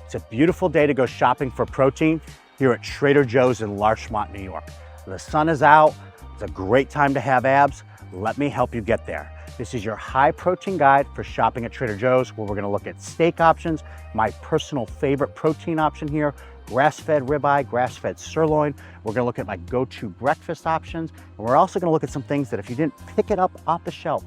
It's a beautiful day to go shopping for protein here at Trader Joe's in Larchmont, New York. The sun is out. It's a great time to have abs. Let me help you get there. This is your high protein guide for shopping at Trader Joe's, where we're gonna look at steak options, my personal favorite protein option here, grass-fed ribeye, grass-fed sirloin. We're gonna look at my go-to breakfast options. And we're also gonna look at some things that if you didn't pick it up off the shelf,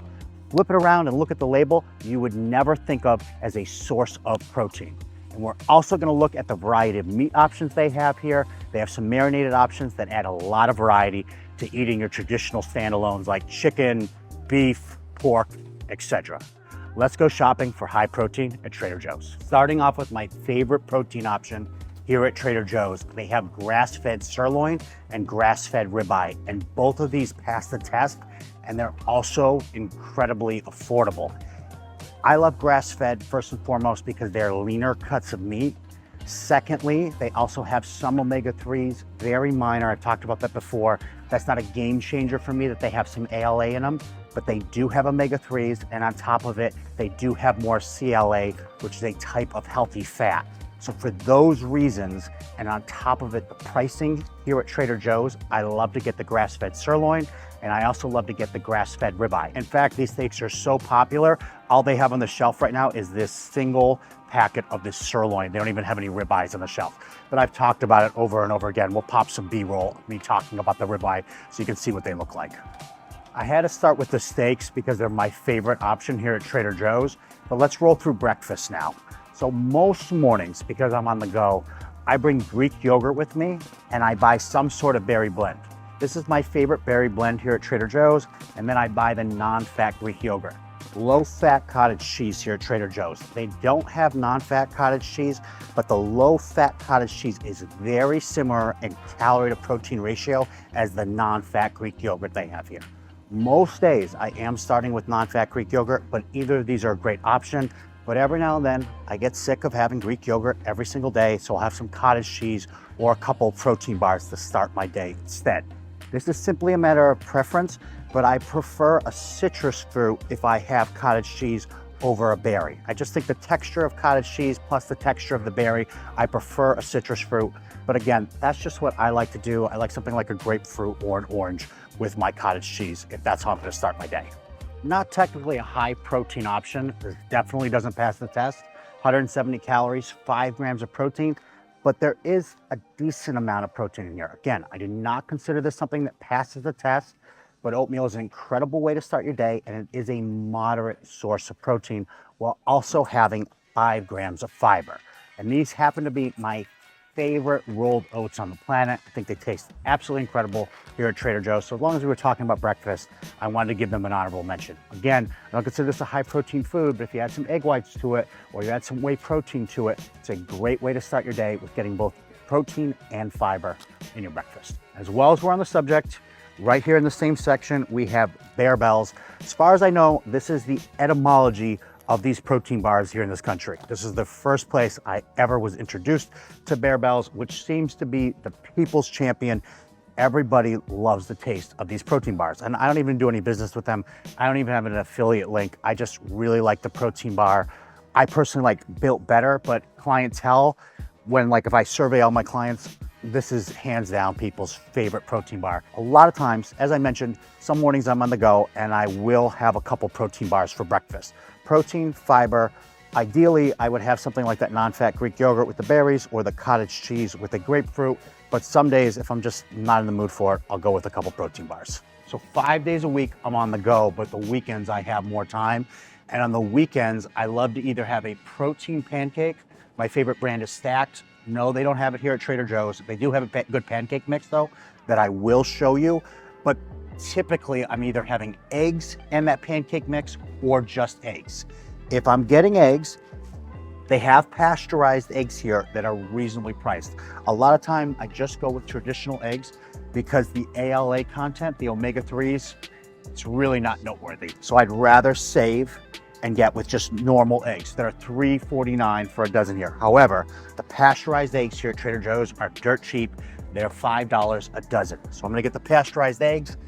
flip it around and look at the label, you would never think of as a source of protein. And we're also gonna look at the variety of meat options they have here. They have some marinated options that add a lot of variety to eating your traditional standalones like chicken, beef, pork, etc. Let's go shopping for high protein at Trader Joe's. Starting off with my favorite protein option here at Trader Joe's. They have grass-fed sirloin and grass-fed ribeye, and both of these pass the test, and they're also incredibly affordable. I love grass-fed first and foremost because they're leaner cuts of meat. Secondly, they also have some omega-3s, very minor. I've talked about that before. That's not a game changer for me that they have some ALA in them, but they do have omega-3s, and on top of it, they do have more CLA, which is a type of healthy fat. So for those reasons, and on top of it, the pricing here at Trader Joe's, I love to get the grass-fed sirloin, and I also love to get the grass-fed ribeye. In fact, these steaks are so popular, all they have on the shelf right now is this single packet of this sirloin. They don't even have any ribeyes on the shelf. But I've talked about it over and over again. We'll pop some B-roll, me talking about the ribeye, so you can see what they look like. I had to start with the steaks because they're my favorite option here at Trader Joe's, but let's roll through breakfast now. So most mornings, because I'm on the go, I bring Greek yogurt with me and I buy some sort of berry blend. This is my favorite berry blend here at Trader Joe's, and then I buy the non-fat Greek yogurt. Low-fat cottage cheese here at Trader Joe's. They don't have non-fat cottage cheese, but the low-fat cottage cheese is very similar in calorie to protein ratio as the non-fat Greek yogurt they have here. Most days I am starting with non-fat Greek yogurt, but either of these are a great option. But every now and then I get sick of having Greek yogurt every single day, so I'll have some cottage cheese or a couple of protein bars to start my day instead. This is simply a matter of preference, but I prefer a citrus fruit if I have cottage cheese over a berry. I just think the texture of cottage cheese plus the texture of the berry, I prefer a citrus fruit. But again, that's just what I like to do. I like something like a grapefruit or an orange with my cottage cheese if that's how I'm gonna start my day. Not technically a high protein option. It definitely doesn't pass the test. 170 calories, 5 grams of protein, but there is a decent amount of protein in here. Again, I do not consider this something that passes the test, but oatmeal is an incredible way to start your day, and it is a moderate source of protein while also having 5 grams of fiber. And these happen to be my favorite rolled oats on the planet. I think they taste absolutely incredible here at Trader Joe's. So as long as we were talking about breakfast, I wanted to give them an honorable mention. Again, I don't consider this a high protein food, but if you add some egg whites to it or you add some whey protein to it, it's a great way to start your day with getting both protein and fiber in your breakfast. As well as we're on the subject, right here in the same section, we have Bear Bells. As far as I know, this is the etymology of these protein bars here in this country. This is the first place I ever was introduced to Bear Bells, which seems to be the people's champion. Everybody loves the taste of these protein bars. And I don't even do any business with them. I don't even have an affiliate link. I just really like the protein bar. I personally like Built Better, but clientele, if I survey all my clients, this is hands down people's favorite protein bar. A lot of times, as I mentioned, some mornings I'm on the go and I will have a couple protein bars for breakfast. Protein, fiber. Ideally, I would have something like that non-fat Greek yogurt with the berries or the cottage cheese with the grapefruit. But some days, if I'm just not in the mood for it, I'll go with a couple protein bars. So 5 days a week, I'm on the go, but the weekends I have more time. And on the weekends, I love to either have a protein pancake. My favorite brand is Stacked. No, they don't have it here at Trader Joe's. They do have a good pancake mix though, that I will show you. But typically I'm either having eggs in that pancake mix or just eggs. If I'm getting eggs, they have pasteurized eggs here that are reasonably priced. A lot of time I just go with traditional eggs because the ALA content, the omega-3s, it's really not noteworthy. So I'd rather save and get with just normal eggs that are $3.49 for a dozen here. However, the pasteurized eggs here at Trader Joe's are dirt cheap. They're $5 a dozen. So I'm gonna get the pasteurized eggs,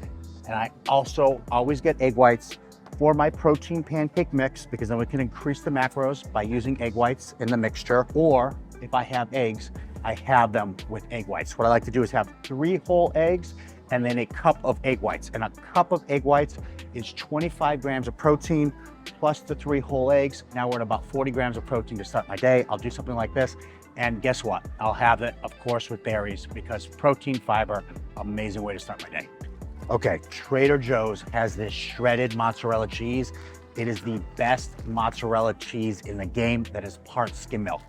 and I also always get egg whites for my protein pancake mix because then we can increase the macros by using egg whites in the mixture. Or if I have eggs, I have them with egg whites. What I like to do is have 3 whole eggs and then a cup of egg whites. And a cup of egg whites is 25 grams of protein plus the 3 whole eggs. Now we're at about 40 grams of protein to start my day. I'll do something like this. And guess what? I'll have it, of course, with berries because protein, fiber, amazing way to start my day. Okay, Trader Joe's has this shredded mozzarella cheese. It is the best mozzarella cheese in the game that is part skim milk.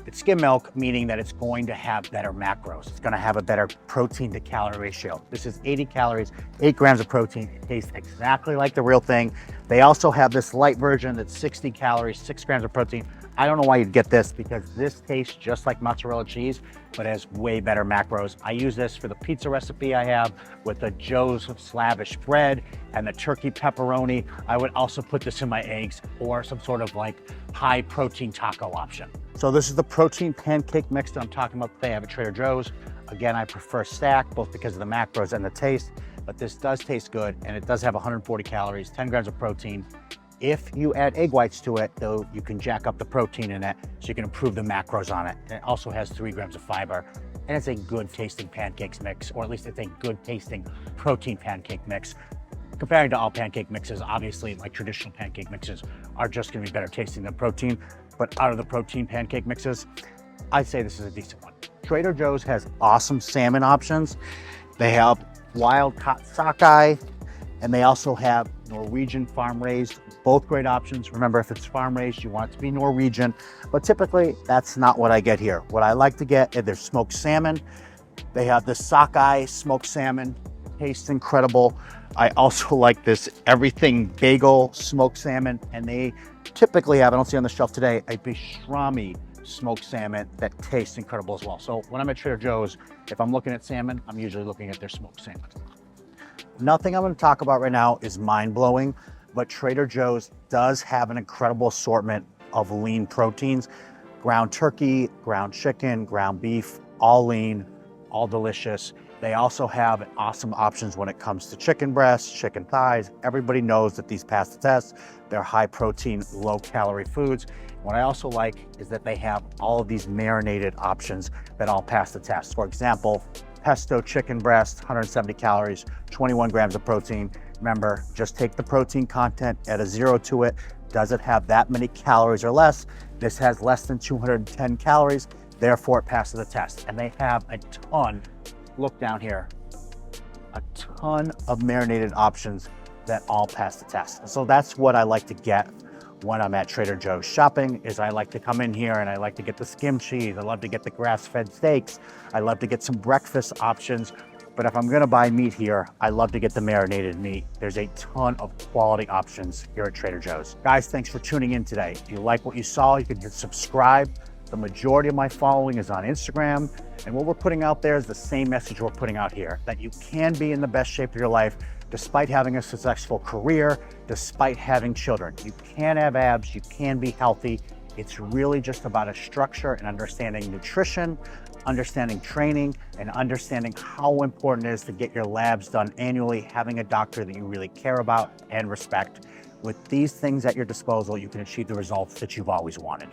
It's skim milk, meaning that it's going to have better macros. It's going to have a better protein to calorie ratio. This is 80 calories, 8 grams of protein. It tastes exactly like the real thing. They also have this light version that's 60 calories, 6 grams of protein. I don't know why you'd get this because this tastes just like mozzarella cheese, but has way better macros. I use this for the pizza recipe I have with the Joe's Slavish bread and the turkey pepperoni. I would also put this in my eggs or some sort of like high protein taco option. So this is the protein pancake mix that I'm talking about today. I have at Trader Joe's. Again, I prefer stack both because of the macros and the taste, but this does taste good and it does have 140 calories, 10 grams of protein. If you add egg whites to it, though, you can jack up the protein in it so you can improve the macros on it. And it also has 3 grams of fiber and it's a good tasting pancakes mix, or at least it's a good tasting protein pancake mix. Comparing to all pancake mixes, obviously like traditional pancake mixes are just gonna be better tasting than protein, but out of the protein pancake mixes, I'd say this is a decent one. Trader Joe's has awesome salmon options. They have wild caught sockeye, and they also have Norwegian farm raised, both great options. Remember, if it's farm raised, you want it to be Norwegian, but typically that's not what I get here. What I like to get is their smoked salmon. They have the sockeye smoked salmon, tastes incredible. I also like this everything bagel smoked salmon, and they typically have, I don't see on the shelf today, a pastrami smoked salmon that tastes incredible as well. So when I'm at Trader Joe's, if I'm looking at salmon, I'm usually looking at their smoked salmon. Nothing I'm going to talk about right now is mind-blowing, but Trader Joe's does have an incredible assortment of lean proteins. Ground turkey, ground chicken, ground beef, all lean, all delicious. They also have awesome options when it comes to chicken breasts, chicken thighs. Everybody knows that these pass the test. They're high protein, low calorie foods. What I also like is that they have all of these marinated options that all pass the test. For example, pesto chicken breast, 170 calories, 21 grams of protein. Remember, just take the protein content, add a 0 to it. Does it have that many calories or less? This has less than 210 calories, therefore it passes the test. And they have a ton, look down here, a ton of marinated options that all pass the test. So that's what I like to get when I'm at Trader Joe's shopping, is I like to come in here and I like to get the skim cheese. I love to get the grass-fed steaks. I love to get some breakfast options. But if I'm gonna buy meat here, I love to get the marinated meat. There's a ton of quality options here at Trader Joe's. Guys, thanks for tuning in today. If you like what you saw, you can hit subscribe. The majority of my following is on Instagram. And what we're putting out there is the same message we're putting out here, that you can be in the best shape of your life despite having a successful career, despite having children. You can have abs, you can be healthy. It's really just about a structure and understanding nutrition, understanding training, and understanding how important it is to get your labs done annually, having a doctor that you really care about and respect. With these things at your disposal, you can achieve the results that you've always wanted.